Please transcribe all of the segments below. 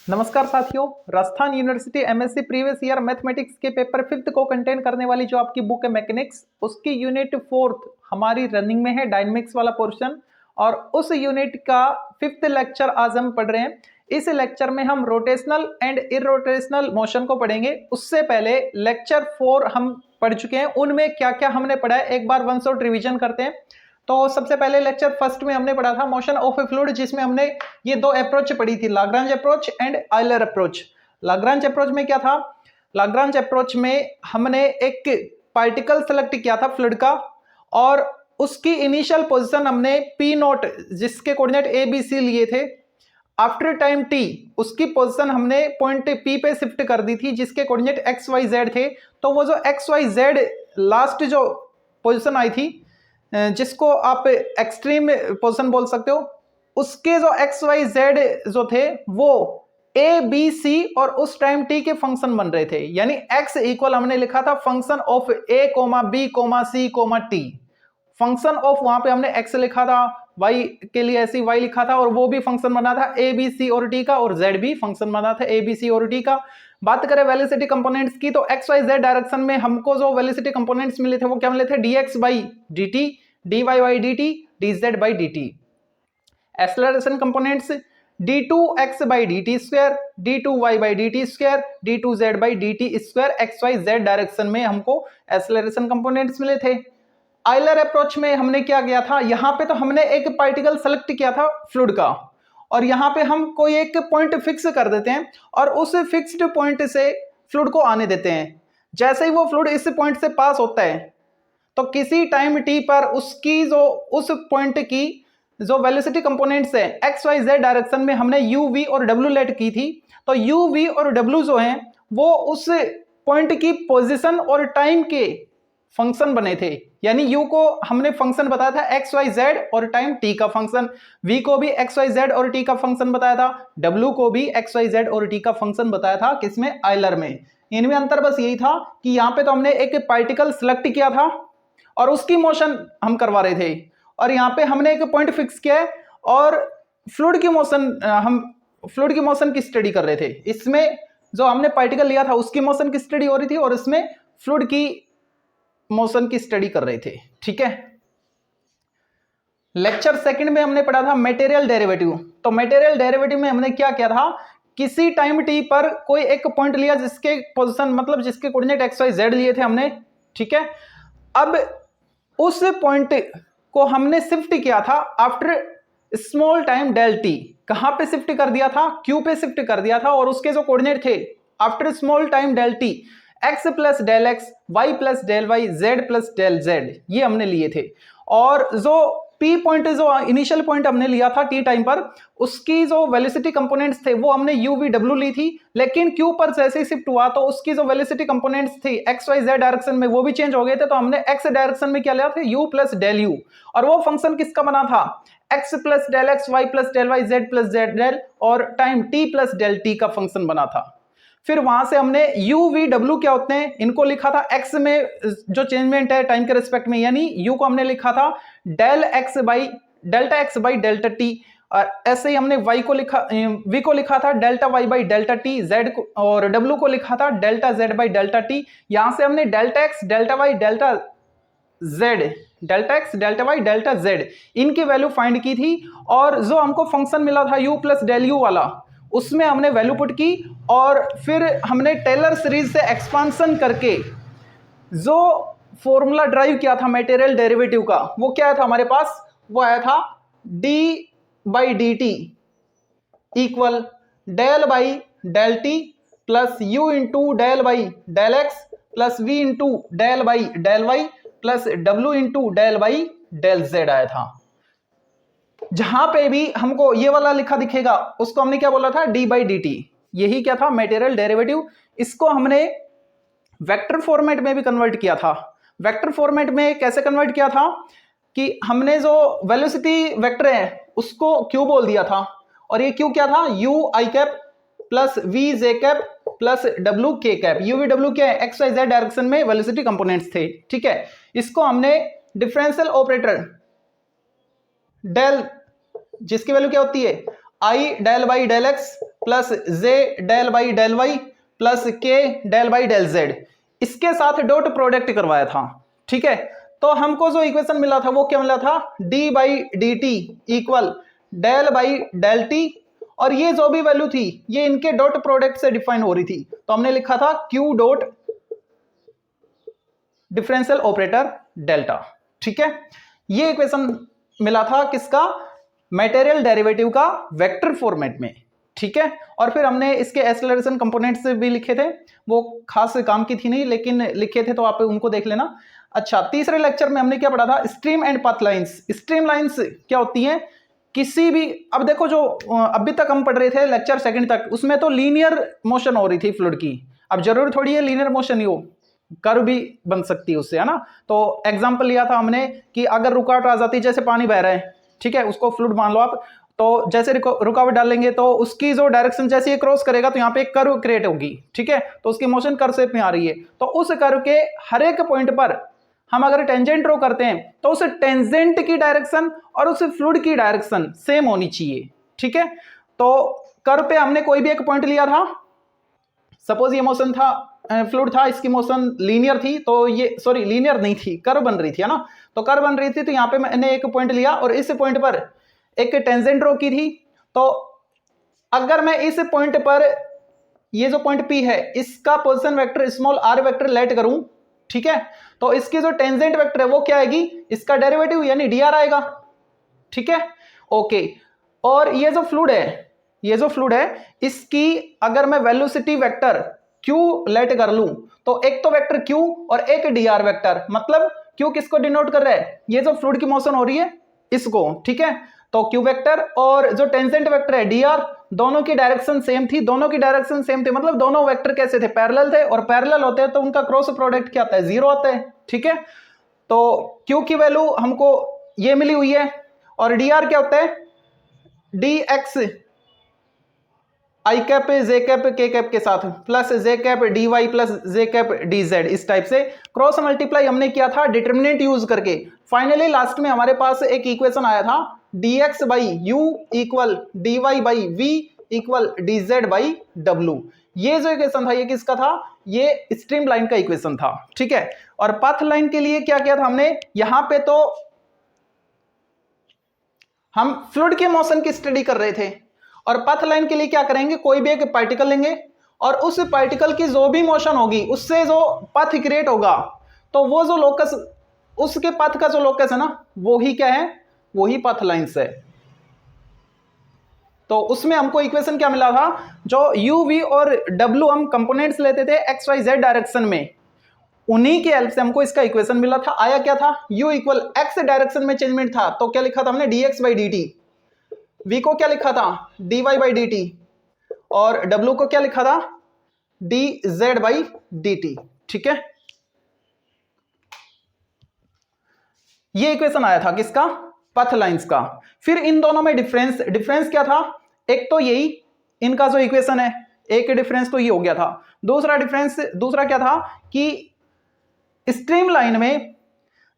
नमस्कार साथियों, Rajasthan university MSc previous year mathematics के पेपर 5th को कंटेन करने वाली जो आपकी बुक है मैकेनिक्स, उसकी यूनिट 4th हमारी रनिंग में है, डायनेमिक्स वाला पोर्शन। और उस यूनिट का 5th लेक्चर आज हम पढ़ रहे हैं। इस लेक्चर में हम रोटेशनल एंड इरोटेशनल मोशन को पढ़ेंगे। उससे पहले लेक्चर 4 हम पढ़ चुके हैं, उनमें क्या क्या हमने पढ़ा है एक बार वन शॉट रिविजन करते हैं। तो सबसे पहले लेक्चर फर्स्ट में हमने पढ़ा था मोशन ऑफ ए फ्लूइड, जिसमें हमने ये दो अप्रोच पढ़ी थी, Lagrange approach and Euler approach. Lagrange approach में क्या था? लाग्रांज अप्रोच में हमने एक पार्टिकल सेलेक्ट किया था फ्लूइड का, और उसकी इनिशियल पोजीशन हमने पी नोट, जिसके कोऑर्डिनेट ए बी सी लिए थे, आफ्टर टाइम टी उसकी पोजीशन हमने पॉइंट पी पे शिफ्ट कर दी थी, जिसके कोऑर्डिनेट एक्स वाई जेड थे। तो वो जो एक्स वाई जेड लास्ट जो पोजीशन आई थी, जिसको आप एक्सट्रीम पोजीशन बोल सकते हो, उसके जो एक्स वाई जेड जो थे वो ए बी सी और उस टाइम टी के फंक्शन बन रहे थे। यानी एक्स इक्वल हमने लिखा था function of A comma B comma C comma T. Function of वहां पे हमने एक्स लिखा था, वाई के लिए ऐसी वाई लिखा था, और वो भी फंक्शन बना था ए बी सी और टी का, और जेड भी फंक्शन बना था ए बी सी और टी का। बात करें वेलोसिटी कंपोनेंट्स की, तो एक्स वाई जेड डायरेक्शन में हमको जो वेलोसिटी कंपोनेंट्स मिले थे वो क्या मिले थे? dx by dt, dy by dt, dz by dt। Acceleration components d2x by dt square, d2y by dt square, d2z by dt square, X Y Z direction में हमको एक्सेलरेशन कंपोनेंट्स मिले थे। आयलर अप्रोच में हमने क्या किया था? यहां पे तो हमने एक पार्टिकल सेलेक्ट किया था फ्लूइड का, और यहां पे हम कोई एक पॉइंट फिक्स कर देते हैं और उस फिक्स्ड पॉइंट से फ्लूइड को आने देते हैं। जैसे ही वो फ्लूइड इस पॉइंट से पास होता है, तो किसी टाइम टी पर उसकी जो उस पॉइंट की जो वेलोसिटी कंपोनेंट्स है एक्स वाई जेड डायरेक्शन में हमने यू वी और डब्ल्यू लेट की थी। तो यू वी और डब्ल्यू जो हैं वो उस पॉइंट की पोजीशन और टाइम के फंक्शन बने थे। यानी u को हमने फंक्शन बताया था एक्स वाई जेड और टाइम t का फंक्शन, v को भी एक्स वाई जेड और t का फंक्शन बताया था, w को भी एक्स वाई जेड और t का फंक्शन बताया था। किसमें? आयलर में। इनमें अंतर बस यही था कि यहाँ पे तो हमने एक पार्टिकल सिलेक्ट किया था और उसकी मोशन हम करवा रहे थे, और यहाँ पे हमने एक पॉइंट फिक्स किया है और फ्लूइड की मोशन, हम फ्लूइड की मोशन की स्टडी कर रहे थे। इसमें जो हमने पार्टिकल लिया था उसकी मोशन की स्टडी हो रही थी, और इसमें फ्लूइड की मोशन की स्टडी कर रहे थे। ठीक है। लेक्चर सेकंड में हमने पढ़ा था मटेरियल डेरिवेटिव। तो मटेरियल डेरिवेटिव में हमने क्या किया था? किसी टाइम टी पर कोई एक पॉइंट लिया जिसके पोजीशन, मतलब जिसके कोऑर्डिनेट एक्स वाई जेड लिए थे हमने। ठीक है। अब उस पॉइंट को हमने शिफ्ट किया था after small time del T. कहां पे शिफ्ट कर दिया था? क्यू पे शिफ्ट कर दिया था, और उसके जो कोऑर्डिनेट थे after small time del T, X plus del x, Y plus del Y, Z plus del Z, ये हमने लिए थे। और जो पी पॉइंट, जो इनिशियल पॉइंट हमने लिया था टी टाइम पर, उसकी जो वेलोसिटी कंपोनेंट्स थे वो हमने यू वी डब्ल्यू ली थी। लेकिन क्यू पर जैसे ही शिफ्ट हुआ तो उसकी जो वेलोसिटी कंपोनेंट्स थी एक्स वाई जेड डायरेक्शन में वो भी चेंज हो गए थे। तो हमने एक्स डायरेक्शन में क्या लिया था? यू प्लस डेल यू, और वो फंक्शन किसका बना था? X plus del x, Y plus del Y, Z plus z del, और time t plus del t का फंक्शन बना था। फिर वहां से हमने u v w क्या होते हैं इनको लिखा था x में जो चेंजमेंट है टाइम के रिस्पेक्ट में, यानी u को हमने लिखा था del x by delta x by delta t, और ऐसे ही हमने y को लिखा, v को लिखा था delta y by delta t, z को और w को लिखा था delta z by delta t। यहां से हमने delta x delta y delta z, delta x delta y delta z, इनकी वैल्यू फाइंड की थी। और जो हमको फंक्शन मिला था u प्लस डेल u वाला, उसमें हमने वैल्यू पुट की, और फिर हमने टेलर सीरीज से एक्सपांशन करके जो फॉर्मूला ड्राइव किया था मटेरियल डेरिवेटिव का, वो क्या था हमारे पास? वो आया था d by D T equal del by del T plus u into del by del x plus v into del by del Y plus w into del by del Z आया था। जहां पे भी हमको ये वाला लिखा दिखेगा उसको हमने क्या बोला था? d by D T. यही क्या था? Material derivative. इसको हमने वेक्टर फॉर्मेट में भी कन्वर्ट किया था। वेक्टर फॉर्मेट में कैसे कन्वर्ट किया था कि हमने जो वेलोसिटी वेक्टर है उसको q बोल दिया था, और ये q क्या था? u i cap plus v j cap plus w k cap. u v w क्या है? एक्स वाई जेड डायरेक्शन में वेलोसिटी कंपोनेंट्स थे। ठीक है। इसको हमने डिफरेंशियल ऑपरेटर डेल, जिसकी वैल्यू क्या होती है? i del by del x plus J del by del Y plus के डेल बाई डेल जेड, इसके साथ डॉट प्रोडक्ट करवाया था। ठीक है, तो हमको जो इक्वेशन मिला था वो क्या मिला था, D by D T equal del by del T, और ये जो भी वैल्यू थी ये इनके डॉट प्रोडक्ट से डिफाइन हो रही थी, तो हमने लिखा था Q dot differential operator delta. ठीक है, ये इक्वेशन मिला था किसका, मटेरियल डेरिवेटिव का वेक्टर फॉर्मेट में। ठीक है, और फिर हमने इसके एक्सेलरेशन कंपोनेंट्स भी लिखे थे, वो खास काम की थी नहीं लेकिन लिखे थे, तो आप उनको देख लेना। अच्छा, तीसरे लेक्चर में हमने क्या पढ़ा था, stream and path lines. Stream lines क्या होती हैं, किसी भी, अब देखो जो अभी तक हम पढ़ रहे थे लेक्चर सेकंड तक, उसमें तो लीनियर मोशन हो रही थी फ्लूइड की, अब जरूर थोड़ी है लीनियर मोशन ही हो, कर्व भी बन सकती है उससे, है ना। तो एग्जांपल लिया था हमने कि अगर रुकावट आ जाती है, जैसे पानी बह रहा है, ठीक है, उसको फ्लूइड मान लो आप, तो जैसे रुकावट डालेंगे तो उसकी जो डायरेक्शन जैसे ये क्रॉस करेगा तो यहाँ पे एक कर्व क्रिएट होगी। ठीक है, तो उसकी मोशन कर्व शेप में आ रही है, तो उस कर्व के हर एक पॉइंट पर हम अगर टेंजेंट ड्रॉ करते हैं तो उस टेंजेंट की डायरेक्शन और उस फ्लूइड की डायरेक्शन सेम होनी चाहिए। ठीक है, तो कर्व पे हमने कोई भी एक पॉइंट लिया था, सपोज ये मोशन था, फ्लूइड था, इसकी मोशन लीनियर थी, तो ये सॉरी लीनियर नहीं थी, कर्व बन रही थी, है ना, तो कर्व बन रही थी, तो यहाँ पे मैंने एक पॉइंट लिया और इस पॉइंट पर एक टेंजेंट ड्रॉ की थी। तो अगर मैं इस पॉइंट पर, ये जो पॉइंट P है, इसका position vector small r vector late करूं, ठीक है, तो इसकी जो टेंजेंट वेक्टर है वो क्या आएगी, इसका डेरिवेटिव यानी dr आएगा। ठीक है, ओके, और ये जो फ्लूइड है, ये जो फ्लूइड है, इसकी अगर मैं वेलोसिटी वेक्टर q लेट कर लूं, तो एक तो वेक्टर q और एक dr वेक्टर, मतलब q किसको डिनोट कर रहा है, ये जो फ्लूइड की मोशन हो रही है इसको। ठीक है, तो q वेक्टर और जो टेंजेंट वेक्टर है dr, दोनों की डायरेक्शन सेम थी, दोनों की डायरेक्शन सेम थी, मतलब दोनों वेक्टर कैसे थे, पैरेलल थे, और पैरेलल होते हैं तो उनका क्रॉस प्रोडक्ट क्या आता है, जीरो आता है। ठीक है, तो q की वैल्यू हमको ये मिली हुई है, और dr क्या होता है, dx आई कैप जे कैप के कैप के साथ प्लस जे कैप डी वाई प्लस जे कैप डी जेड, इस टाइप से क्रॉस मल्टीप्लाई हमने किया था डिटर्मिनेंट यूज करके। फाइनली लास्ट में हमारे पास एक इक्वेशन आया था, dx by you equal dy by v equal dz by w। ये जो इक्वेशन था ये किसका था, ये स्ट्रीम लाइन का इक्वेशन था। ठीक है, और पाथ लाइन के लिए क्या किया था हमने, यहां पे तो हम फ्लूइड के मोशन की स्टडी कर रहे थे, और पाथ लाइन के लिए क्या करेंगे, कोई भी एक पार्टिकल लेंगे और उस पार्टिकल की जो भी मोशन होगी उससे जो पाथ क्रिएट होगा, तो वो जो लोकस, उसके पाथ का जो लोकस है ना, वो ही क्या है, वो ही पाथ लाइंस है। तो उसमें हमको इक्वेशन क्या मिला था, जो यू वी और डब्ल्यू हम कंपोनेंट्स लेते थे एक्स वाई जेड डायरेक्शन में, उन्हीं के हेल्प से हमको इसका इक्वेशन मिला था। आया क्या था, u इक्वल एक्स डायरेक्शन में चेंजमेंट था, तो क्या लिखा था हमने, dx बाई dt, v को क्या लिखा था, dy बाई dt, और w को क्या लिखा था, dz बाई dt। ठीक है, ये इक्वेशन आया था किसका, पाथ लाइंस का। फिर इन दोनों में डिफरेंस क्या था, एक तो यही इनका जो इक्वेशन है, एक डिफरेंस तो ये हो गया था, दूसरा क्या था कि स्ट्रीम लाइन में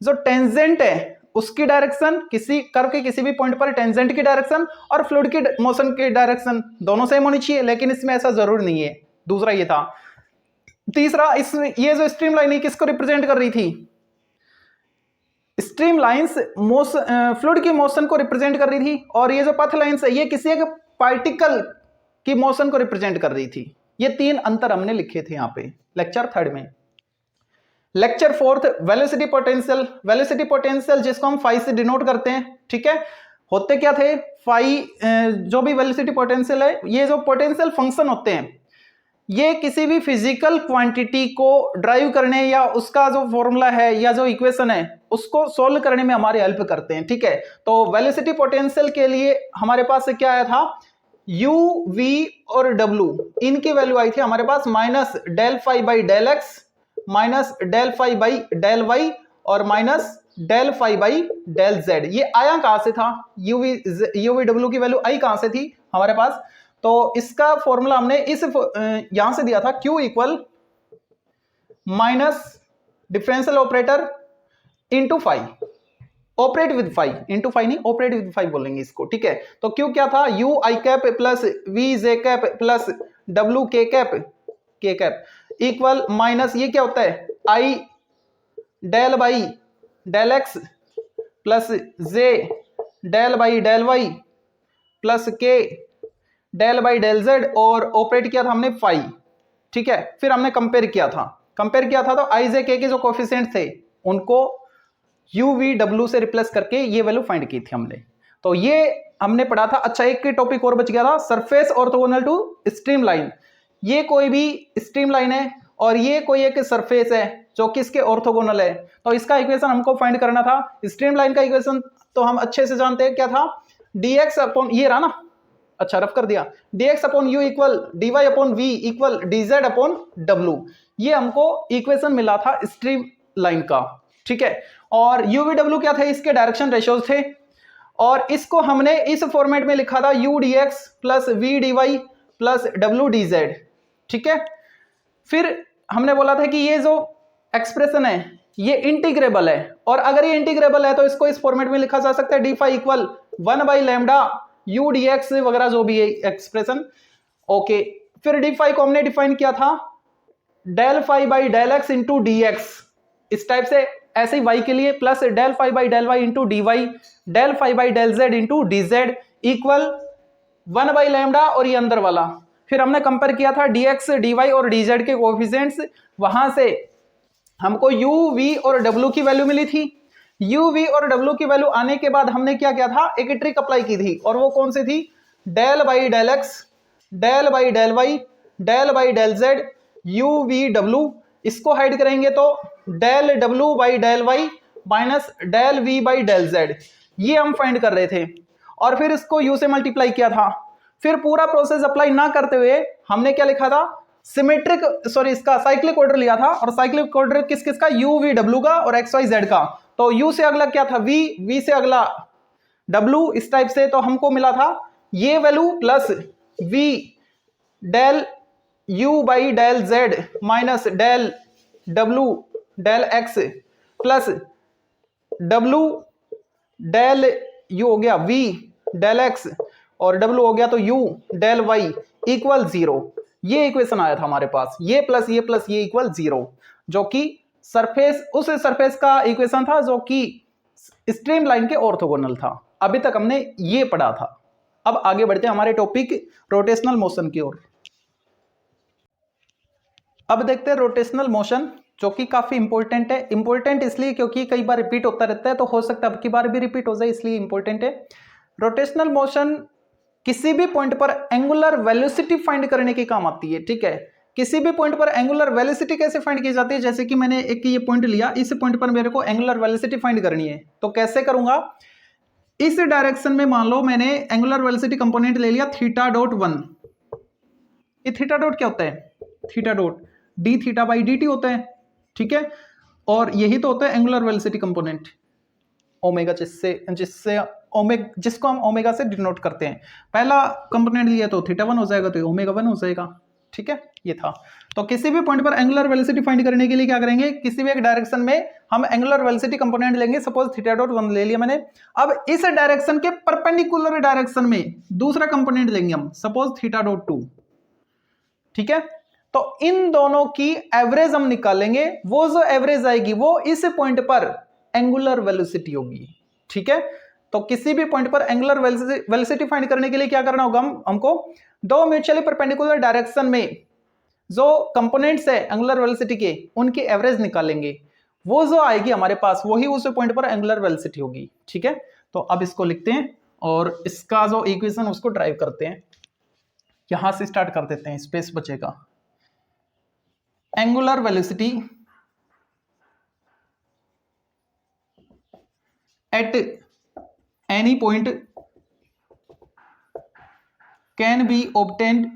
जो टेंजेंट है उसकी डायरेक्शन, किसी कर्व के किसी भी पॉइंट पर टेंजेंट की डायरेक्शन और फ्लूइड की मोशन की डायरेक्शन दोनों सेम होनी चाहिए, लेकिन इसमें ऐसा जरूर नहीं है। दूसरा ये था। तीसरा, इस ये जो स्ट्रीम लाइन है किसको रिप्रेजेंट कर रही थी, स्ट्रीम लाइंस फ्लूइड की मोशन को रिप्रेजेंट कर रही थी, और ये जो पाथ लाइंस है ये किसी एक पार्टिकल की मोशन को रिप्रेजेंट कर रही थी। ये तीन अंतर हमने लिखे थे यहाँ पे लेक्चर थर्ड में। लेक्चर फोर्थ, वेलोसिटी पोटेंशियल जिसको हम फाई से डिनोट करते हैं। ठीक है, होते क्या थे, फाई जो भी वेलोसिटी पोटेंशियल है, ये जो पोटेंशियल फंक्शन होते हैं, ये किसी भी फिजिकल क्वांटिटी को ड्राइव करने या उसका जो फॉर्मूला है या जो इक्वेशन है उसको सोल्व करने में हमारी हेल्प करते हैं। ठीक है, तो वेलोसिटी पोटेंशियल के लिए हमारे पास क्या आया था, u v और w, इनकी वैल्यू आई थी हमारे पास minus del phi by del x, minus del phi by del y, और minus del phi by del Z. ये आया कहां से था, uvw की वैल्यू आई कहां से थी हमारे पास, तो इसका फॉर्मूला हमने इस यहां से दिया था, q equal minus differential operator into phi. Operate with five, into five नहीं, ऑपरेट विद फाइव बोलेंगे इसको, ठीक है। तो क्यू क्या था, u i cap plus v j cap plus डब्ल्यू के कैप इक्वल माइनस ये क्या होता है, i del by del x plus J del by del Y plus के डेल बाई डेल जेड, और ऑपरेट किया था हमने फाइव, ठीक है। फिर हमने कंपेयर किया था तो आई जे के जो कोफिशिएंट थे उनको यू वी डब्ल्यू से रिप्लेस करके ये वैल्यू फाइंड की थी हमने। तो ये हमने पढ़ा था। अच्छा, एक टॉपिक और बच गया था, सरफेस ऑर्थोगोनल टू स्ट्रीमलाइन। ये कोई भी स्ट्रीमलाइन है और ये कोई एक सरफेस है जो किसके ऑर्थोगोनल है, तो इसका इक्वेशन हमको फाइंड करना था। स्ट्रीमलाइन का इक्वेशन तो हम अच्छे से जानते हैं, क्या था, dx अपॉन, ये रहा ना, अच्छा रफ कर दिया, dx upon you equal dy upon v equal dz upon w। ये हमको इक्वेशन मिला था स्ट्रीम लाइन का, ठीक है। और uvw क्या थे, इसके डायरेक्शन रेशियोज थे, और इसको हमने इस फॉर्मेट में लिखा था u dx plus v dy plus w dz, ठीक है। फिर हमने बोला था कि ये जो एक्सप्रेशन है ये इंटीग्रेबल है, और अगर ये इंटीग्रेबल है तो इसको इस फॉर्मेट में लिखा जा सकता है डी फाई इक्वल 1/लैम्डा यू डी एक्स वगैरह जो भी है एक्सप्रेशन, ओके। फिर डी फाई को हमने डिफाइन किया था del phi by del x into d x, इस टाइप से, ऐसे ही वाई के लिए plus del phi by del y into d y, del phi by del z into d z equal 1/लैम्डा, और ये अंदर वाला। फिर हमने कंपेयर किया था dx, dy और dz के कोएफिशिएंट्स, वहां से हमको u, v और w की वैल्यू मिली थी। u, v और w की वैल्यू आने के बाद हमने क्या किया था, एक ट्रिक अप्लाई की थी, और वो कौन सी थी, del by del X, del by del Y, del by del Z, u, v, w। इसको हाइड करेंगे तो del w by del Y minus del v by del Z, ये हम फाइंड कर रहे थे। और फिर इसको u से मल्टीप्लाई किया था। फिर पूरा प्रोसेस अप्लाई ना करते हुए हमने क्या लिखा था, सिमेट्रिक, सॉरी इसका साइक्लिक ऑर्डर लिया था, और साइक्लिक ऑर्डर किस किस का, यू वी डब्ल्यू का और एक्स वाई जेड का। तो यू से अगला क्या था, वी, वी से अगला डब्ल्यू, इस टाइप से। तो हमको मिला था ये value plus V del you by del Z minus del W del x plus W del U हो गया वी डेल एक्स, और डब्ल्यू हो गया तो यू डेल वाई इक्वल 0। ये इक्वेशन आया था हमारे पास, ये प्लस ये इक्वल 0, जो कि सरफेस, उस सरफेस का इक्वेशन था जो कि स्ट्रीम लाइन के ऑर्थोगोनल था। अभी तक हमने ये पढ़ा था। अब आगे बढ़ते हैं हमारे टॉपिक रोटेशनल मोशन की ओर। अब देखते हैं रोटेशनल मोशन, जो कि काफी इंपॉर्टेंट है। इंपॉर्टेंट इसलिए क्योंकि कई बार रिपीट होता रहता है, तो हो सकता है अब की बार भी रिपीट हो जाए, इसलिए इंपॉर्टेंट है। रोटेशनल मोशन किसी भी पॉइंट पर एंगुलर वेलोसिटी फाइंड करने के काम आती है, ठीक है। किसी भी पॉइंट पर एंगुलर वेलोसिटी कैसे फाइंड की जाती है, जैसे कि मैंने एक ये पॉइंट लिया, इस पॉइंट पर मेरे को एंगुलर वेलोसिटी फाइंड करनी है, तो कैसे करूंगा, इस डायरेक्शन में मान लो मैंने एंगुलर वेलोसिटी कंपोनेंट ले लिया थीटा डॉट 1। ये थीटा डॉट क्या होता है, theta dot D theta by D T होता है, ठीक है। और यही तो होता है एंगुलर वेलोसिटी कंपोनेंट, ओमेगा, जिसको हम ओमेगा से डिनोट करते हैं। पहला कंपोनेंट लिया तो थीटा 1 हो जाएगा, तो ओमेगा 1 हो जाएगा, ठीक है। ये था। तो किसी भी पॉइंट पर एंगुलर वेलोसिटी फाइंड करने के लिए क्या करेंगे, किसी भी एक डायरेक्शन में हम एंगुलर वेलोसिटी कंपोनेंट लेंगे, सपोज थीटा डॉट 1 ले लिया मैंने। अब इस डायरेक्शन के परपेंडिकुलर डायरेक्शन में दूसरा कंपोनेंट लेंगे हम, सपोज थीटा डॉट 2, ठीक है। तो इन दोनों की एवरेज हम निकालेंगे, वो जो एवरेज आएगी वो इस पॉइंट पर एंगुलर वेलोसिटी होगी, ठीक है। तो किसी भी पॉइंट पर एंगुलर वेलोसिटी फाइंड करने के लिए क्या करना होगा, हमको दो म्यूचुअली परपेंडिकुलर डायरेक्शन में जो कंपोनेंट्स है एंगुलर वेलोसिटी के, उनकी एवरेज निकालेंगे, वो जो आएगी हमारे पास वही उस पॉइंट पर एंगुलर वेलोसिटी होगी, ठीक है। तो अब इसको लिखते हैं और इसका जो इक्वेशन उसको ड्राइव करते हैं। यहां से स्टार्ट कर देते हैं, स्पेस बचेगा। Angular velocity at any point can be obtained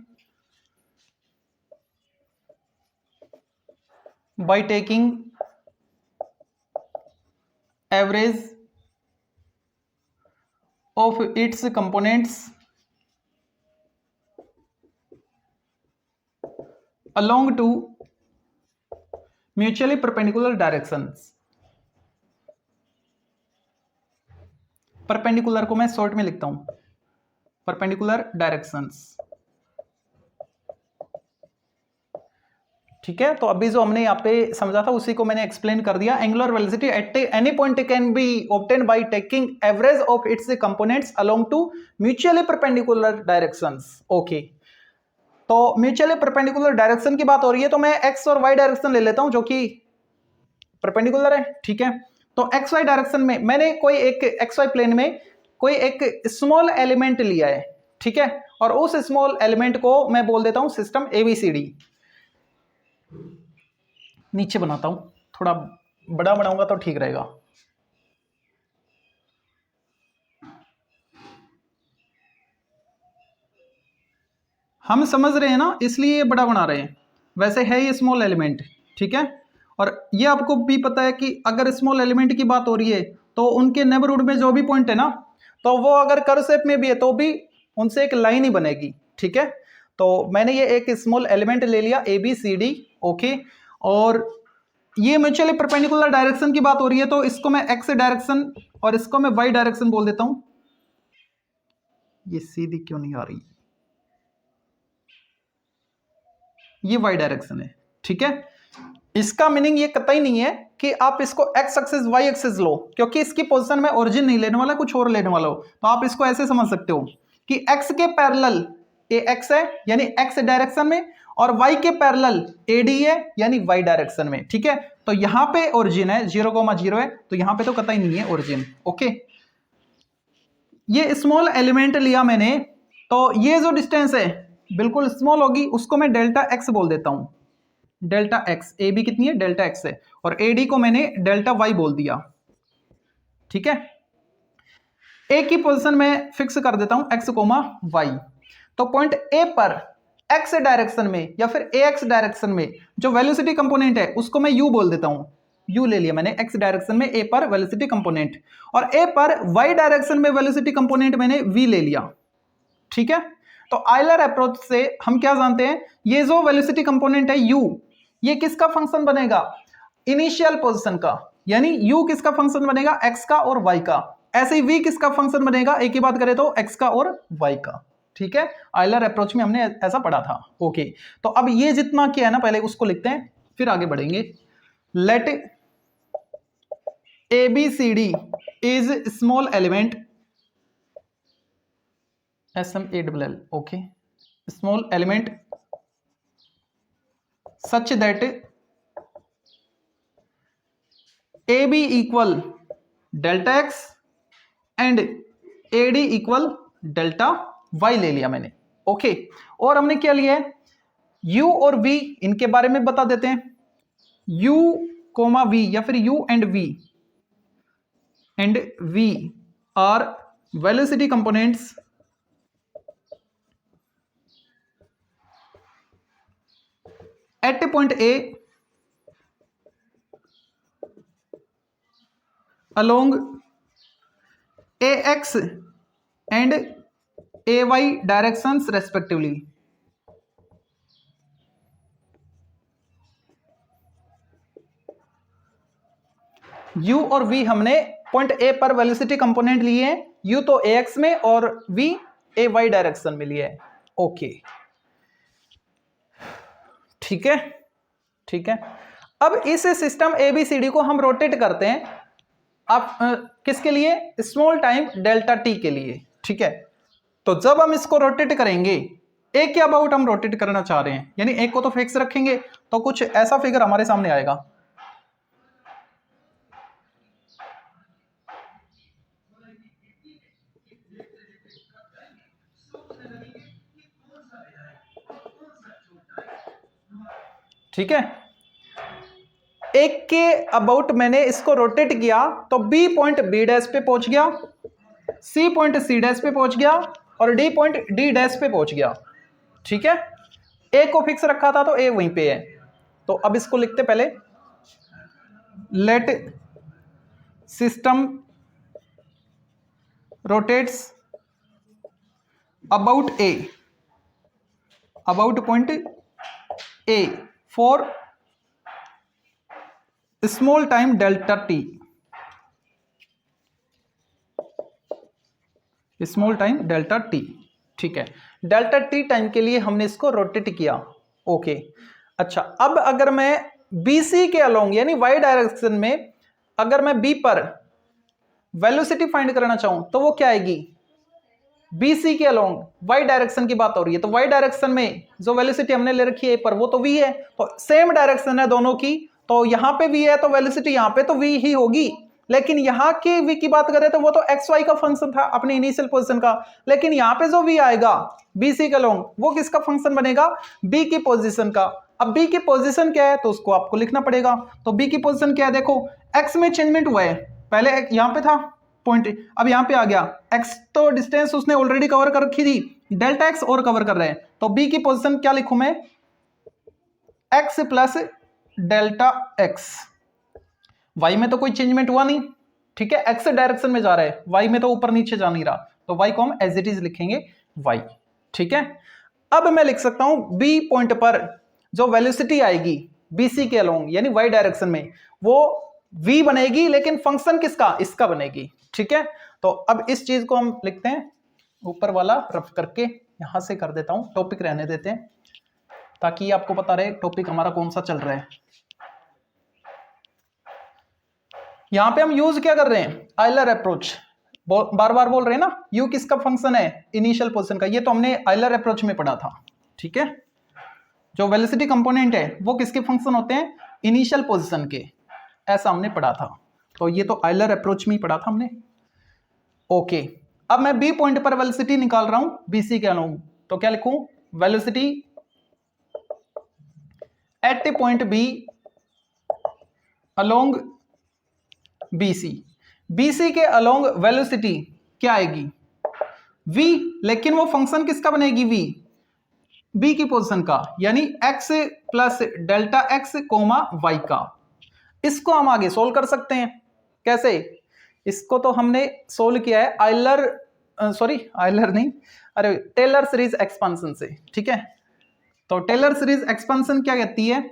by taking average of its components along two mutually perpendicular directions. Perpendicular को मैं शॉर्ट में लिखता हूं, परपेंडिकुलर डायरेक्शंस। ठीक है, तो अभी जो हमने यहाँ पे समझा था उसी को मैंने एक्सप्लेन कर दिया। Angular velocity at any point can be obtained by taking average of its components along two mutually perpendicular directions. Okay, तो म्यूचुअली परपेंडिकुलर डायरेक्शन की बात हो रही है, तो मैं एक्स और वाई डायरेक्शन ले लेता हूं जो कि परपेंडिकुलर है। ठीक है, तो एक्स वाई डायरेक्शन में मैंने कोई एक एक्स वाई प्लेन में कोई एक स्मॉल एलिमेंट लिया है। ठीक है, और उस स्मॉल एलिमेंट को मैं बोल देता हूं सिस्टम एबीसीडी। नीचे बनाता हूं, थोड़ा बड़ा बनाऊंगा तो ठीक रहेगा। हम समझ रहे हैं ना, इसलिए ये बड़ा बना रहे हैं, वैसे है ये स्मॉल एलिमेंट। ठीक है, और ये आपको भी पता है कि अगर स्मॉल एलिमेंट की बात हो रही है तो उनके नेबरहुड में जो भी पॉइंट है ना, तो वो अगर कर्व शेप में भी है तो भी उनसे एक लाइन ही बनेगी। ठीक है, तो मैंने ये एक स्मॉल एलिमेंट ले लिया A B C D. Okay, और ये म्यूचुअली परपेंडिकुलर डायरेक्शन की बात हो रही है तो इसको मैं एक्स डायरेक्शन और इसको मैं वाई डायरेक्शन बोल देता हूं। ये सीधी क्यों नहीं आ रही, ये वाई डायरेक्शन है। ठीक है, इसका मीनिंग ये कतई नहीं है कि आप इसको एक्स एक्सिस वाई एक्सिस लो, क्योंकि इसकी पोजीशन में ओरिजिन नहीं लेने वाला, कुछ और लेने वाला हो। तो आप इसको ऐसे समझ सकते हो कि एक्स के पैरेलल ए एक्स है यानी एक्स डायरेक्शन में, और वाई के पैरेलल ए डी है यानी वाई डायरेक्शन में। ठीक है, तो यहां पे ओरिजिन है 0,0 है, तो यहां पे तो कतई नहीं है ओरिजिन। ओके, ये स्मॉल एलिमेंट लिया मैंने, तो ये जो डिस्टेंस है बिल्कुल स्मॉल होगी, उसको मैं डेल्टा एक्स बोल देता हूं। डेल्टा एक्स, ए बी कितनी है, डेल्टा एक्स है, और ए डी को मैंने डेल्टा वाई बोल दिया। ठीक है, ए की पोजीशन में फिक्स कर देता हूं एक्स कोमा वाई। तो पॉइंट ए पर एक्स डायरेक्शन में या फिर ए एक्स डायरेक्शन में जो वेलोसिटी कंपोनेंट है उसको मैं यू बोल देता हूं। यू ले लिया मैंने एक्स डायरेक्शन में ए पर वेलोसिटी कंपोनेंट, और ए पर वाई डायरेक्शन में वेलोसिटी कंपोनेंट मैंने वी ले लिया। ठीक है, तो आयलर अप्रोच से हम क्या जानते हैं, ये जो वेलोसिटी कंपोनेंट है यू, ये किसका फंक्शन बनेगा, इनिशियल पोजीशन का, यानी यू किसका फंक्शन बनेगा, एक्स का और वाई का। ऐसे ही वी किसका फंक्शन बनेगा, एक ही बात करें तो एक्स का और वाई का। ठीक है, आयलर अप्रोच में हमने ऐसा पढ़ा था। ओके, तो अब ये जितना किया है ना, पहले उसको लिखते हैं फिर आगे बढ़ेंगे। Let A B C D is small element SMALL, okay, small element such that AB equal delta x and AD equal delta y ले लिया मैंने। ओके, और हमने क्या लिया है, U और V, इनके बारे में बता देते हैं। U कोमा V या फिर U and V are velocity components at point A along AX and AY directions respectively। U और V हमने पॉइंट A पर वेलोसिटी कंपोनेंट लिए हैं, U तो AX में और V AY डायरेक्शन में लिए है। ओके, ठीक है, ठीक है। अब इस सिस्टम ABCD को हम रोटेट करते हैं, आप किसके लिए, स्मॉल टाइम डेल्टा टी के लिए। ठीक है, तो जब हम इसको रोटेट करेंगे, एक के अबाउट हम रोटेट करना चाह रहे हैं, यानी एक को तो फिक्स रखेंगे, तो कुछ ऐसा फिगर हमारे सामने आएगा। ठीक है, एक के अबाउट मैंने इसको रोटेट किया तो बी पॉइंट बी डैश पे पहुंच गया, सी पॉइंट सी डैश पे पहुंच गया और डी पॉइंट डी डैश पे पहुंच गया। ठीक है, ए को फिक्स रखा था तो ए वहीं पे है। तो अब इसको लिखते पहले, let system rotates about A, about point A for small time delta T. Small time delta T, ठीक है। डेल्टा टी टाइम के लिए हमने इसको रोटेट किया, ओके। अच्छा, अब अगर मैं BC के अलोंग यानी वाई डायरेक्शन में अगर मैं B पर वेलोसिटी फाइंड करना चाहूं तो वो क्या आएगी, BC के अलोंग वाई डायरेक्शन की बात हो रही है, तो वाई डायरेक्शन में जो वेलोसिटी हमने ले रखी है पर वो तो V है, तो सेम डायरेक्शन है दोनों की, तो यहां पे V है तो वेलोसिटी यहां पे तो V ही होगी। लेकिन यहां के V की बात करें तो वो तो XY का फंक्शन था अपनी इनिशियल पोजीशन का, लेकिन यहां पे जो V आएगा BC के अलोंग वो किसका फंक्शन बनेगा, B की पोजीशन का। अब B की पोजीशन क्या है तो उसको आपको लिखना पड़ेगा, तो B की पोजीशन क्या है, देखो X में चेंजमेंट हुआ है, पहले यहां पे था पॉइंट, अब यहां पे आ गया, X तो डिस्टेंस उसने ऑलरेडी कवर कर रखी थी, डेल्टा X और कवर कर रहे हैं, तो B की पोजीशन क्या लिखूं मैं, X plus delta X। Y में तो कोई चेंजमेंट हुआ नहीं, ठीक है, X डायरेक्शन में जा रहा है, Y में तो ऊपर नीचे जा नहीं रहा, तो Y को हम एज इट इज लिखेंगे Y, ठीक है। अब मैं लिख सकता हूं B पॉइंट पर जो वेलोसिटी आएगी BC के अलोंग यानी Y डायरेक्शन में वो V बनेगी, लेकिन फंक्शन किसका, इसका बनेगी, ठीक है। तो अब इस चीज को हम लिखते हैं, ऊपर वाला रफ करके यहां से कर देता हूं, टॉपिक रहने देते हैं ताकि आपको पता रहे टॉपिक हमारा कौन सा चल रहा है। यहां पे हम यूज क्या कर रहे हैं, आयलर अप्रोच, बार बार बोल रहे हैं ना, यू किसका फंक्शन है, इनिशियल पोजीशन का, ये तो हमने आयलर अप्रोच में पढ़ा था, ठीक है। जो वेलोसिटी कंपोनेंट है वो किसके फंक्शन होते हैं, इनिशियल पोजीशन के, ऐसा हमने पढ़ा था, तो ये तो आयलर अप्रोच में ही पढ़ा था हमने, ओके। अब मैं B पॉइंट पर वेलोसिटी निकाल रहा हूं BC के अलोंग, तो क्या लिखूं, velocity at point B along BC के अलोंग वेलोसिटी क्या आएगी V, लेकिन वो फंक्शन किसका बनेगी V, B की पोजीशन का, यानी X plus delta X comma Y का। इसको हम आगे सोल्व कर सकते हैं, कैसे, इसको तो हमने सोल्व किया है आयलर नहीं, अरे टेलर सीरीज एक्सपेंशन से, ठीक है। तो टेलर सीरीज एक्सपेंशन क्या कहती है,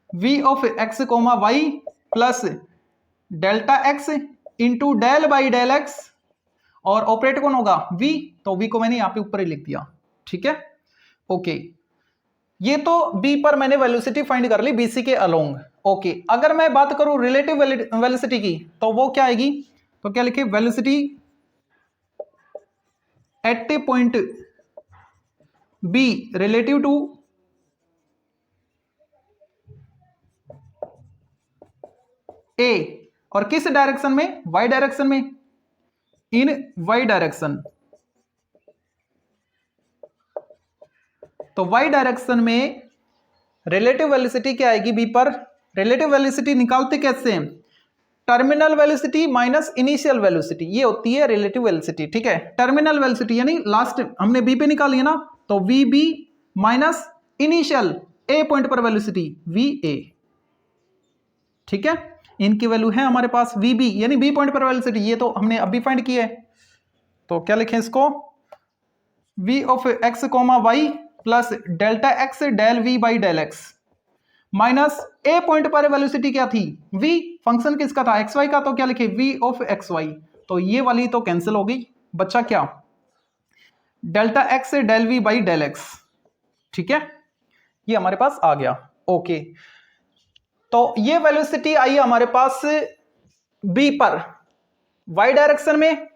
V of X comma Y plus delta X into del by del X, और ऑपरेटर कौन होगा V, तो V को मैंने यहां पे ऊपर ही लिख दिया, ठीक है, ओके। ये तो B पर मैंने वेलोसिटी फाइंड कर ली BC के अलोंग, ओके। अगर मैं बात करूं रिलेटिव वेलोसिटी की तो वो क्या आएगी, तो क्या लिखे, velocity at point B relative to A, और किस डायरेक्शन में, Y डायरेक्शन में, इन Y डायरेक्शन, तो Y डायरेक्शन में रिलेटिव वेलोसिटी क्या आएगी B पर, रिलेटिव वेलोसिटी निकालते कैसे हैं, terminal velocity minus initial velocity, ये होती है रिलेटिव वेलोसिटी, ठीक है। टर्मिनल वेलोसिटी यानी लास्ट हमने B पे निकाली है ना, तो VB minus initial A point पर वेलोसिटी VA, ठीक है। इनकी वैल्यू है हमारे पास VB यानी B पॉइंट पर वेलोसिटी, ये तो हमने अभी फाइंड की है, तो क्या लिखें इसको, V of X comma Y plus delta X del V by del X minus A point पर वेलोसिटी क्या थी V, फंक्शन किसका था XY का, तो क्या लिखे V ऑफ XY, तो ये वाली तो कैंसिल हो गई, बच्चा क्या, delta X del V by del X, ठीक है, ये हमारे पास आ गया, ओके। तो ये वेलोसिटी आई हमारे पास B पर Y डायरेक्शन में,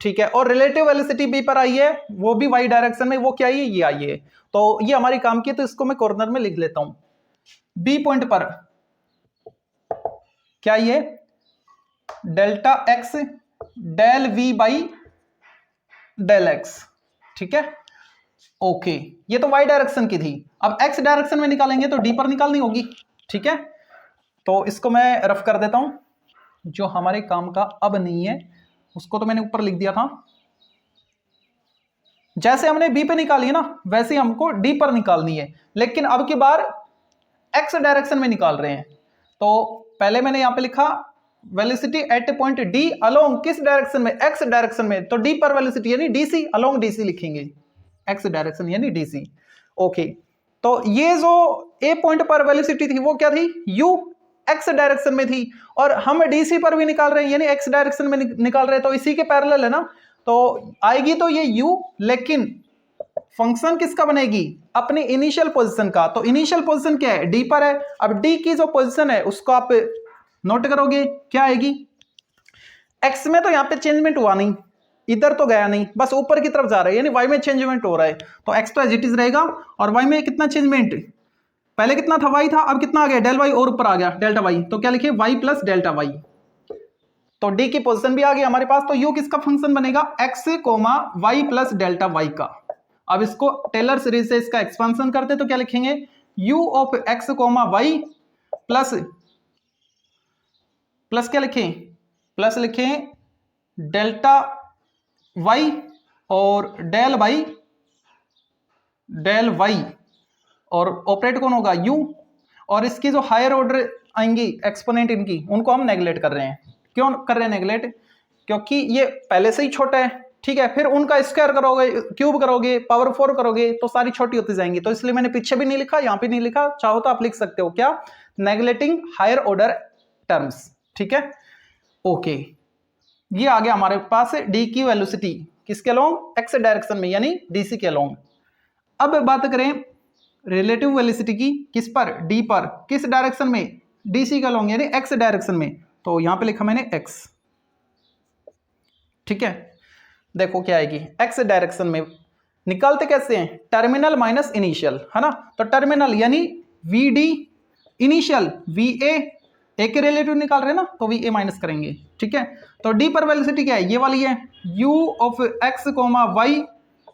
ठीक है, और रिलेटिव वेलोसिटी B पर आई है वो भी Y डायरेक्शन में, वो क्या आई है, ये आई है, तो ये हमारी काम की, तो इसको मैं कॉर्नर में लिख लेता हूं, B पॉइंट पर क्या ये delta X del V by del X, ठीक है, ओके। ये तो Y डायरेक्शन की थी, अब X डायरेक्शन में निकालेंगे तो D पर निकालनी होगी, ठीक है। तो इसको मैं रफ कर देता हूं, जो हमारे काम का अब नहीं है उसको तो मैंने ऊपर लिख दिया था, जैसे हमने B पे निकाली है ना वैसे हमको D पर निकालनी है, लेकिन अब की बार X डायरेक्शन में निकाल रहे हैं, तो पहले मैंने यहां पे लिखा velocity at point D along किस डायरेक्शन में, X डायरेक्शन में, तो D पर वेलोसिटी यानी DC अलोंग DC लिखेंगे, X डायरेक्शन यानी DC, ओके। तो ये जो A पॉइंट पर वेलोसिटी थी वो क्या थी, U X डायरेक्शन में थी, और हम DC पर भी निकाल रहे हैं यानी X डायरेक्शन में निकाल रहे हैं, तो इसी के पैरेलल है ना, तो आएगी तो ये u, लेकिन फंक्शन किसका बनेगी, अपनी इनिशियल पोजीशन का। तो इनिशियल पोजीशन क्या है, d पर है। अब d की जो पोजीशन है उसको आप नोट करोगे, क्या आएगी, x में तो यहाँ पे चेंजमेंट हुआ नहीं, इधर तो गया नहीं, बस ऊपर की तरफ जा रहा है, यानी y में चेंजमेंट हो रहा है। तो x तो एज इट इज रहेगा, और y में कितना चेंजमेंट, पहले कितना था y था, अब कितना आ गया डेल y, और ऊपर आ गया डेल्टा y, तो क्या लिखे y प्लस डेल्टा y। तो d की पोजीशन भी आ गई हमारे पास। तो u किसका फंक्शन बनेगा, x comma y plus delta y का। अब इसको टेलर सीरीज से इसका एक्सपेंशन करते तो क्या लिखेंगे, u of x comma y plus plus क्या लिखें, प्लस लिखें डेल्टा y और डेल y, और ऑपरेट कौन होगा u, और इसकी जो हायर ऑर्डर आएंगी एक्सपोनेंट इनकी, उनको हम नेगलेक्ट कर रहे हैं। क्यों कर रहे हैं नेगलेक्ट, क्योंकि ये पहले से ही छोटा है, ठीक है, फिर उनका स्क्वायर करोगे, क्यूब करोगे, पावर 4 करोगे तो सारी छोटी होती जाएंगी। तो इसलिए मैंने पीछे भी नहीं लिखा, यहां पे नहीं लिखा, चाहो तो आप लिख सकते हो क्या, नेगलेक्टिंग हायर ऑर्डर टर्म्स, ठीक है। ओके, ये आ गया हमारे पास डी की वेलोसिटी किसके अलोंग, एक्स डायरेक्शन में, यानी डीसी के अलोंग। अब बात करें रिलेटिव वेलोसिटी की, किस पर, डी पर, किस डायरेक्शन में, डीसी के अलोंग यानी एक्स डायरेक्शन में। तो यहां पे लिखा मैंने एक्स, ठीक है। देखो क्या आएगी, एक्स डायरेक्शन में निकालते कैसे हैं, टर्मिनल माइनस इनिशियल, है ना। तो टर्मिनल यानी V D, initial V A के रिलेटिव निकाल रहे हैं ना, तो वी ए माइनस करेंगे, ठीक है। तो डी पर वेलोसिटी क्या है, ये वाली है, u of x comma y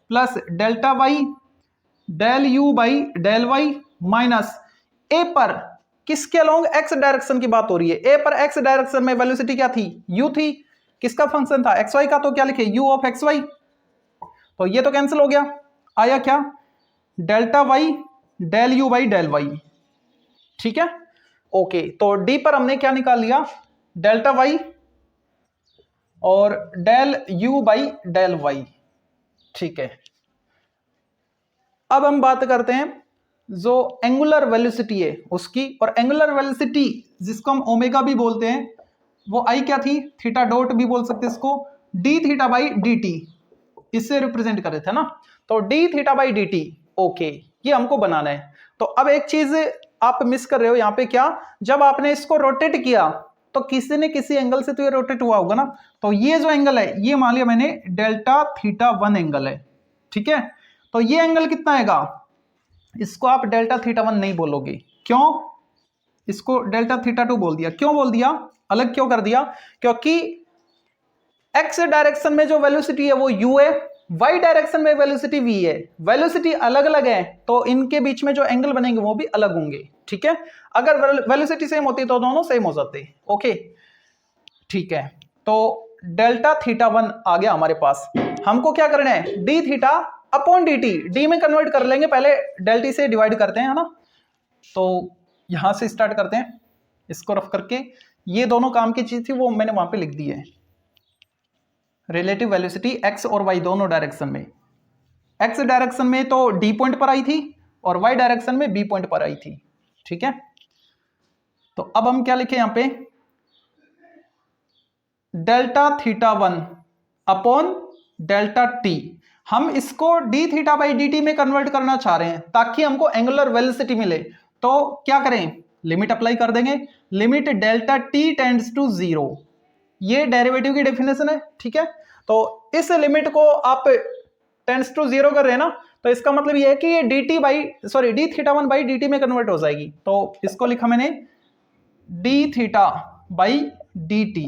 plus delta Y del you by del Y, minus a पर किसके अलोंग, एक्स डायरेक्शन की बात हो रही है, ए पर एक्स डायरेक्शन में वेलोसिटी क्या थी, u थी, किसका फंक्शन था, एक्स वाई का, तो क्या लिखे u ऑफ एक्स वाई। तो ये तो कैंसिल हो गया, आया क्या, delta Y del you by del Y, ठीक है। ओके, तो डी पर हमने क्या निकाल लिया, डेल्टा वाई और del you by del Y, ठीक है। अब हम बात करते हैं जो एंगुलर वेलोसिटी है उसकी, और एंगुलर वेलोसिटी जिसको हम ओमेगा भी बोलते हैं, वो आई क्या थी, थीटा डॉट भी बोल सकते हैं इसको, D theta by D T, इससे रिप्रेजेंट कर रहे थे ना। तो D theta by D T, okay, ये हमको बनाना है। तो अब एक चीज आप मिस कर रहे हो यहाँ पे, क्या, जब आपने इसको रोटेट किया तो किसी ने किसी एंगल से तो ये रोटेट हुआ होगा ना। तो ये जो एंगल है, ये मान लिया मैंने डेल्टा थीटा 1 एंगल है, ठीक है। तो ये एंगल कितना आएगा, इसको आप डेल्टा थीटा 1 नहीं बोलोगे, क्यों, इसको डेल्टा थीटा 2 बोल दिया। क्यों बोल दिया, अलग क्यों कर दिया, क्योंकि एक्स डायरेक्शन में जो वेलोसिटी है वो u है, y डायरेक्शन में वेलोसिटी v है, वेलोसिटी अलग अलग है तो इनके बीच में जो एंगल बनेंगे वो भी अलग होंगे, ठीक है। अगर वेलोसिटी सेम होती तो दोनों सेम हो जाते, ओके, ठीक है। तो डेल्टा थीटा 1 आ गया हमारे पास, हमको क्या करना है, D theta upon D T, D में कन्वर्ट कर लेंगे, पहले डेल टी से डिवाइड करते हैं, है ना। तो यहां से स्टार्ट करते हैं, इसको रफ करके, ये दोनों काम की चीज थी वो मैंने वहां पे लिख दी है। रिलेटिव वेलोसिटी एक्स और वाई दोनों डायरेक्शन में, एक्स डायरेक्शन में तो डी पॉइंट पर आई थी और वाई डायरेक्शन में बी पॉइंट पर आई थी, ठीक है। तो अब हम क्या लिखे यहां पे, delta theta 1 upon delta T, हम इसको D theta by D T में कन्वर्ट करना चाह रहे हैं ताकि हमको एंगुलर वेलोसिटी मिले। तो क्या करें, लिमिट अप्लाई कर देंगे, limit delta T tends to 0, ये डेरिवेटिव की डेफिनेशन है, ठीक है। तो इस लिमिट को आप टेंड्स टू 0 कर रहे हैं ना, तो इसका मतलब ये है कि ये D theta 1 by D T में कन्वर्ट हो जाएगी। तो इसको लिखा मैंने D theta by D T,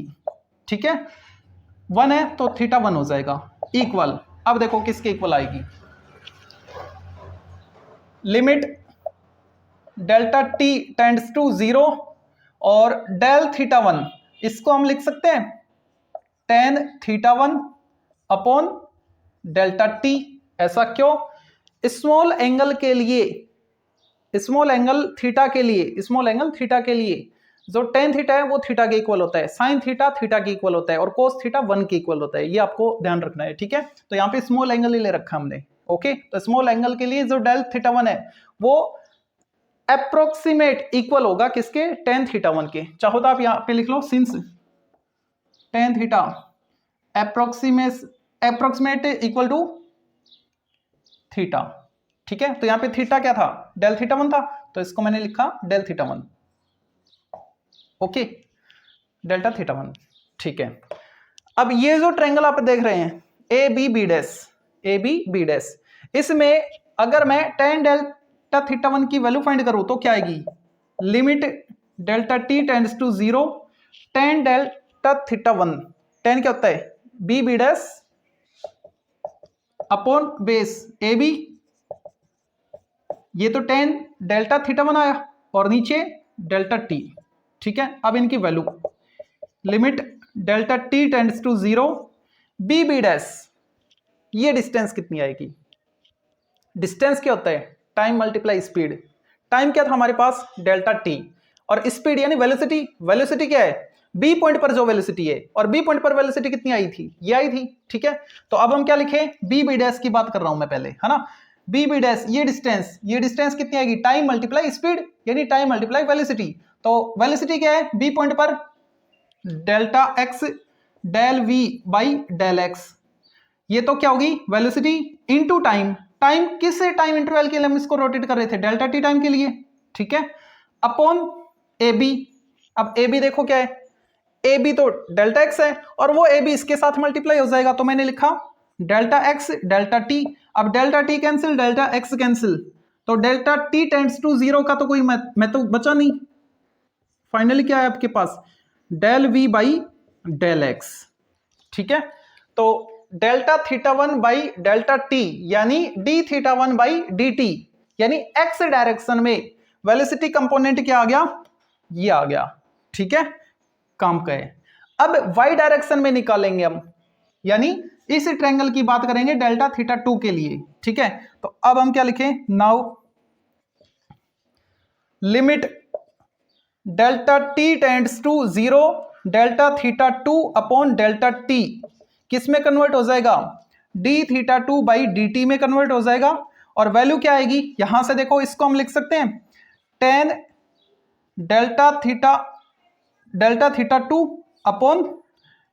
ठीक है, 1 है तो थीटा 1 हो जाएगा, इक्वल, अब देखो किसके इक्वल आएगी, limit delta T tends to 0 और डेल थीटा 1, इसको हम लिख सकते हैं tan theta 1 upon delta T. ऐसा क्यों, स्मॉल एंगल के लिए, स्मॉल एंगल थीटा के लिए, स्मॉल एंगल थीटा के लिए जो टेन थीटा है वो थीटा के इक्वल होता है, साइन थीटा थीटा के इक्वल होता है, और कोस थीटा 1 के इक्वल होता है, ये आपको ध्यान रखना है, ठीक है। तो यहाँ पे स्मॉल एंगल ही ले रखा हमने, ओके। तो स्मॉल एंगल के लिए जो डेल थीटा 1 है वो अप्रोक्सीमेट इक्वल होगा किसके, टेन थीटा 1 के। चाहो तो आप यहाँ पे लिख लो, since tan theta approximate equal to theta. ठीक है, तो यहां पे थीटा क्या था, डेल थीटा 1 था, तो इसको मैंने लिखा del theta 1। Okay, delta theta 1। ठीक है, अब ये जो ट्रायंगल आप देख रहे हैं A B B dash, A B B dash, इसमें अगर मैं tan डेल्टा थीटा 1 की वैल्यू फाइंड करूं तो क्या आएगी, limit delta T tends to 0 tan delta theta 1, tan क्या होता है B B dash upon base A B, ये तो tan डेल्टा थीटा 1 आया और नीचे डेल्टा टी। ठीक है, अब इनकी value limit delta T tends to 0 B B dash, ये डिस्टेंस कितनी आएगी, डिस्टेंस क्या होता है टाइम मल्टीप्लाई स्पीड, टाइम क्या था हमारे पास डेल्टा टी और स्पीड यानी वेलोसिटी, वेलोसिटी क्या है बी पॉइंट पर जो वेलोसिटी है, और बी पॉइंट पर वेलोसिटी कितनी आई थी, ये आई थी। ठीक है, तो अब हम क्या लिखें, बी बी डैश की बात कर रहा हूं मैं पहले, है ना, बी बी डैश ये डिस्टेंस कितनी आएगी, टाइम मल्टीप्लाई स्पीड यानी टाइम मल्टीप्लाई वेलोसिटी, तो वेलोसिटी क्या है बी पॉइंट पर delta X del we by del X, ये तो क्या होगी वेलोसिटी इनटू टाइम, टाइम किस टाइम इंटरवल के लिए हम इसको रोटेट कर रहे थे, डेल्टा टी टाइम के लिए। ठीक है, अपॉन ए बी, अब ए बी देखो क्या है, ए बी तो डेल्टा एक्स है और वो ए बी इसके साथ मल्टीप्लाई हो जाएगा, तो मैंने लिखा डेल्टा एक्स डेल्टा टी, अब delta T cancel delta x cancel, तो डेल्टा टी टेंड्स टू 0 का तो कोई मैं तो बचा नहीं, फाइनली क्या है आपके पास del we by del x. ठीक है, तो delta theta 1 by delta t यानी d theta 1 by D t, यानी एक्स डायरेक्शन में वेलोसिटी कंपोनेंट क्या आ गया, ये आ गया। ठीक है, काम का है। अब वाई डायरेक्शन में निकालेंगे हम, यानी इस ट्रायंगल की बात करेंगे डेल्टा थीटा 2 के लिए। ठीक है, तो अब हम क्या लिखें, now limit delta T tends to 0 delta theta 2 upon delta T किस में कन्वर्ट हो जाएगा, D theta 2 by D T में कन्वर्ट हो जाएगा, और वैल्यू क्या आएगी, यहां से देखो इसको हम लिख सकते हैं tan delta theta 2 upon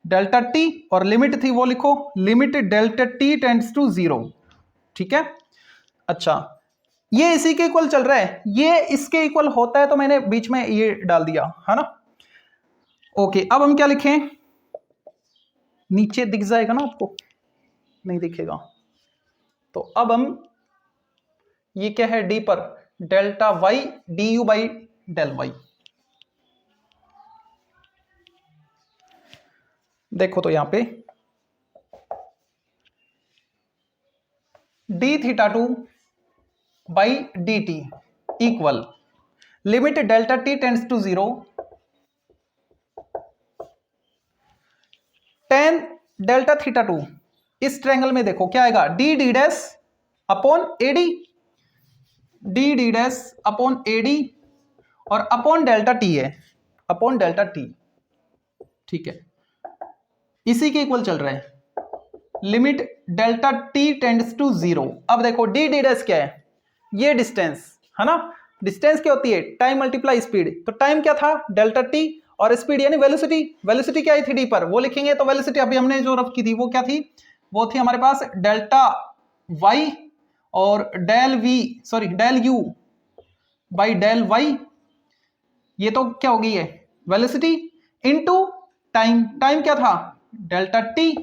delta T, और लिमिट थी वो लिखो limit delta T tends to 0। ठीक है, अच्छा ये इसी के इक्वल चल रहा है, ये इसके इक्वल होता है तो मैंने बीच में ये डाल दिया, है ना। ओके, अब हम क्या लिखें, नीचे दिख जाएगा ना आपको, नहीं दिखेगा, तो अब हम ये क्या है डी पर delta Y D U by del Y, देखो तो यहां पे D theta 2 by D T equal limit delta T tends to 0 tan delta theta 2, इस ट्रायंगल में देखो क्या आएगा D D dash upon AD, D D dash upon AD और अपॉन डेल्टा टी है, अपॉन डेल्टा टी। ठीक है, इसी के इक्वल चल रहा है limit delta T tends to 0। अब देखो डी डी डैश क्या है, ये डिस्टेंस है ना, डिस्टेंस क्या होती है टाइम मल्टीप्लाई स्पीड, तो टाइम क्या था डेल्टा टी और स्पीड यानी वेलोसिटी, वेलोसिटी क्या आई थी डी पर वो लिखेंगे, तो वेलोसिटी अभी हमने जो रफ की थी वो क्या थी, वो थी हमारे पास डेल्टा वाई और del you by del Y, ये तो क्या हो गई है वेलोसिटी इनटू टाइम, टाइम क्या था डेल्टा टी,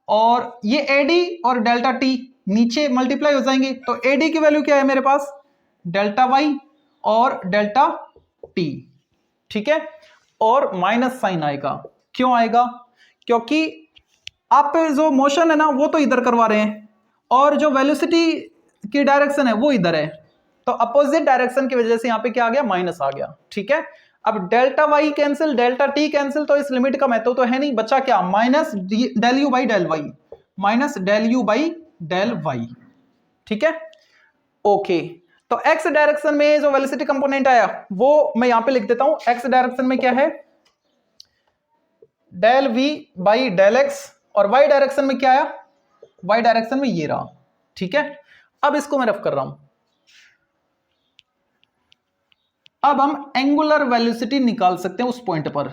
और ये एडी और डेल्टा टी नीचे मल्टीप्लाई हो जाएंगे, तो एडी की वैल्यू क्या है मेरे पास डेल्टा वाई और डेल्टा टी। ठीक है, और माइनस साइन आएगा, क्यों आएगा, क्योंकि आप जो मोशन है ना वो तो इधर करवा रहे हैं और जो वेलोसिटी की डायरेक्शन है वो इधर है, तो अपोजिट डायरेक्शन की वजह से यहां पे क्या आ गया माइनस आ गया। ठीक है, अब delta Y cancel delta T cancel, तो इस लिमिट का महत्व तो है नहीं, बचा क्या minus del you by del Y, minus del you by del Y. ठीक है, ओके, तो एक्स डायरेक्शन में जो वेलोसिटी कंपोनेंट आया वो मैं यहां पे लिख देता हूं, एक्स डायरेक्शन में क्या है del we by del X, और वाई डायरेक्शन में क्या आया, वाई डायरेक्शन में ये रहा। ठीक है, अब इसको मैं रफ कर रहा हूं, अब हम एंगुलर वेलोसिटी निकाल सकते हैं उस पॉइंट पर।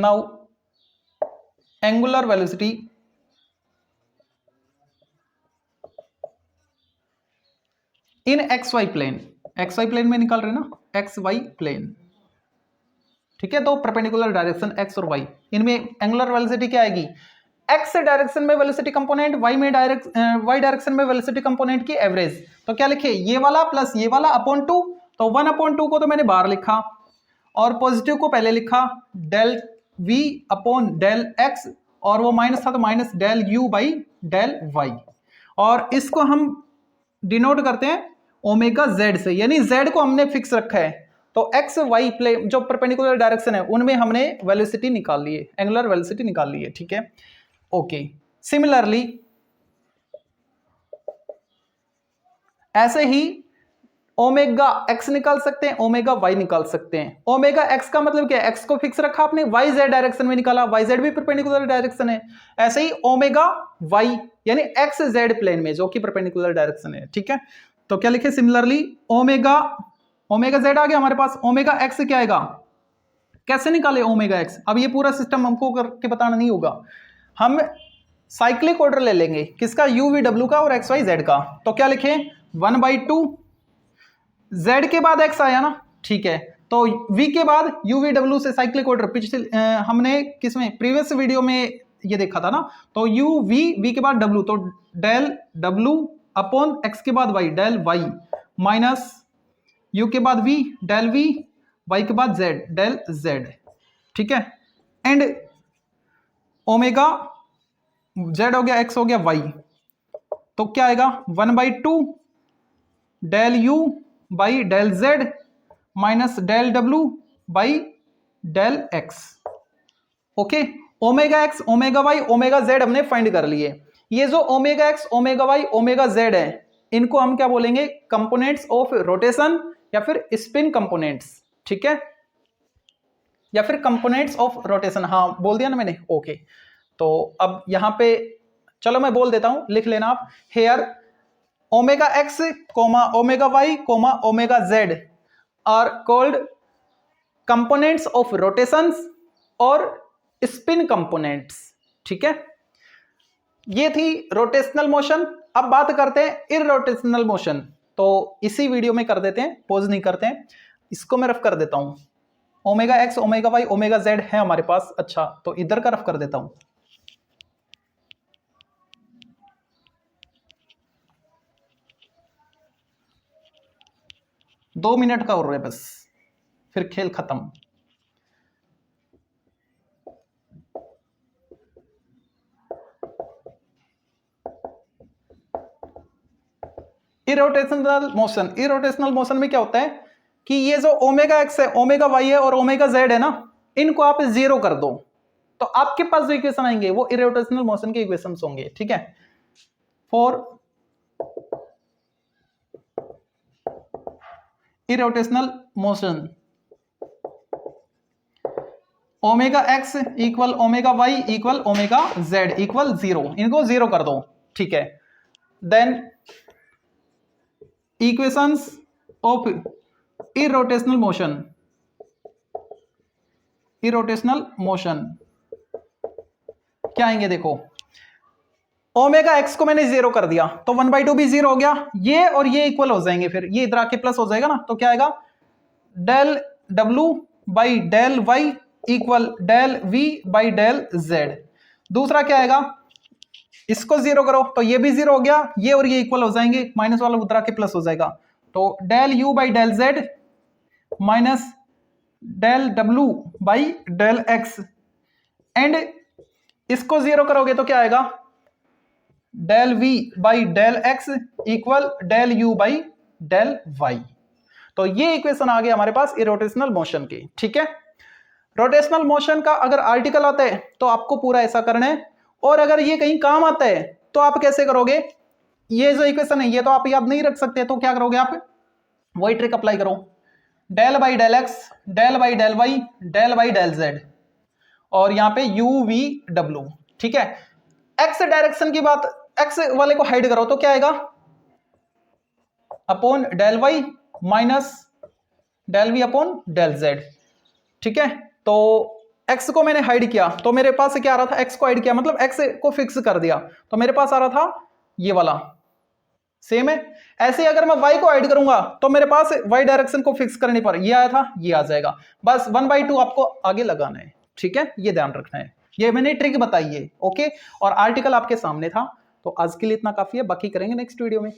Now angular velocity in X Y plane, X Y plane में निकाल रहे ना, एक्स वाई प्लेन, ठीक है। तो परपेंडिकुलर डायरेक्शन एक्स और वाई, इनमें एंगुलर वेलोसिटी क्या आएगी, एक्स डायरेक्शन में वेलोसिटी कंपोनेंट, वाई में वाई डायरेक्शन में वेलोसिटी कंपोनेंट की एवरेज। तो क्या लिखे, ये वाला प्लस ये वाला अपॉन 2, तो 1/2 को तो मैंने बाहर लिखा और पॉजिटिव को पहले लिखा, del v upon del x, और वो माइनस था तो minus del u by del y, और इसको हम डिनोट करते हैं ओमेगा z से, यानी z को हमने फिक्स रखा है। तो एक्स वाई प्लेन जो परपेंडिकुलर डायरेक्शन है उनमें हमने वेलोसिटी निकाल ली है, एंगुलर वेलोसिटी निकाल ली है, ठीक है। ओके, सिमिलरली ऐसे ही ओमेगा एक्स निकाल सकते हैं, ओमेगा वाई निकाल सकते हैं। ओमेगा एक्स का मतलब क्या है, एक्स को फिक्स रखा आपने, वाई जेड डायरेक्शन में निकाला, वाई जेड भी परपेंडिकुलर डायरेक्शन है। ऐसे ही ओमेगा वाई यानी एक्स जेड प्लेन में जो कि परपेंडिकुलर डायरेक्शन है, ठीक है। तो क्या लिखे, सिमिलरली ओमेगा, ओमेगा जेड आ गया हमारे पास, ओमेगा एक्स क्या आएगा, कैसे निकाले ओमेगा एक्स। अब ये पूरा सिस्टम हमको करके बताना नहीं होगा, हम साइक्लिक ऑर्डर ले लेंगे, किसका, यू वी डब्ल्यू का और एक्स वाई जेड का। तो क्या लिखे, 1/2 z के बाद x आया ना, ठीक है। तो v के बाद u v w से साइक्लिक ऑर्डर, पिछले हमने किसमें, प्रीवियस वीडियो में ये देखा था ना। तो u v के बाद w, तो डेल w अपॉन x के बाद y, del y, minus u के बाद v, डेल v, y के बाद z, डेल z, ठीक है। एंड ओमेगा z हो गया, x हो गया y, तो क्या आएगा, 1/2 del u by del z minus del w by del x। Okay, omega X, omega Y, omega Z हमने फाइंड कर लिए। ये जो omega X, omega Y, omega Z है, इनको हम क्या बोलेंगे, कंपोनेंट्स ऑफ रोटेशन या फिर स्पिन कंपोनेंट्स, ठीक है, या फिर कंपोनेंट्स ऑफ रोटेशन, हाँ बोल दिया ना मैंने। ओके, तो अब यहां पे चलो मैं बोल देता हूं, लिख लेना आप, here omega X comma omega Y comma omega Z are called components of rotations और स्पिन कंपोनेंट्स, ठीक है। ये थी रोटेशनल मोशन। अब बात करते हैं इररोटेशनल मोशन, तो इसी वीडियो में कर देते हैं, पॉज नहीं करते हैं, इसको मैं रफ कर देता हूं। Omega X, omega Y, omega Z है हमारे पास, अच्छा तो इधर का रफ कर देता हूं। दो मिनट का और है बस, फिर खेल खत्म। इरोटेशनल मोशन, इरोटेशनल मोशन में क्या होता है कि ये जो ओमेगा एक्स है, ओमेगा वाई है और ओमेगा जेड है ना, इनको आप जीरो कर दो तो आपके पास जो इक्वेशन आएंगे वो इरोटेशनल मोशन के इक्वेशंस होंगे, ठीक है। For irrotational motion omega X equal omega Y equal omega Z equal 0, इनको जीरो कर दो, ठीक है। Then equations of irrotational motion, irrotational motion क्या आएंगे, देखो ओमेगा एक्स को मैंने जीरो कर दिया तो 1/2 भी जीरो हो गया, ये और ये इक्वल हो जाएंगे, फिर ये इधर आके प्लस हो जाएगा ना, तो क्या आएगा, del W by del Y equal del we by del Z. दूसरा क्या आएगा, इसको जीरो करो तो ये भी जीरो हो गया, ये और ये इक्वल हो जाएंगे, माइनस वाला उधर आके प्लस हो जाएगा, तो del you by del Z minus del W by del X, and इसको जीरो करोगे तो क्या आएगा, del we by del X equal del you by del Y. तो ये इक्वेशन आ गया हमारे पास इरोटेशनल मोशन की, ठीक है। रोटेशनल मोशन का अगर आर्टिकल आता है तो आपको पूरा ऐसा करना है, और अगर ये कहीं काम आता है तो आप कैसे करोगे, ये जो इक्वेशन है ये तो आप याद नहीं रख सकते, तो क्या करोगे आप, वही ट्रिक अप्लाई करो, del by del X, del by del Y, del by del Z, और यहां पे यू वी डब्ल्यू, ठीक है। एक्स डायरेक्शन की बात, एक्स वाले को हाइड करो तो क्या आएगा, upon del Y minus del V upon del Z, ठीक है। तो x को मैंने हाइड किया तो मेरे पास क्या आ रहा था, x को हाइड किया मतलब x को फिक्स कर दिया तो मेरे पास आ रहा था ये वाला, सेम है। ऐसे अगर मैं y को हाइड करूंगा तो मेरे पास y डायरेक्शन को फिक्स करने पर ये आया था, ये आ जाएगा। बस 1/2 आपको आगे लगाना है, ठीक है, ये ध्यान रखना है। ये मैंने ट्रिक बताई है, ओके। और आर्टिकल आपके सामने था। तो आज के लिए इतना काफी है, बाकी करेंगे नेक्स्ट वीडियो में।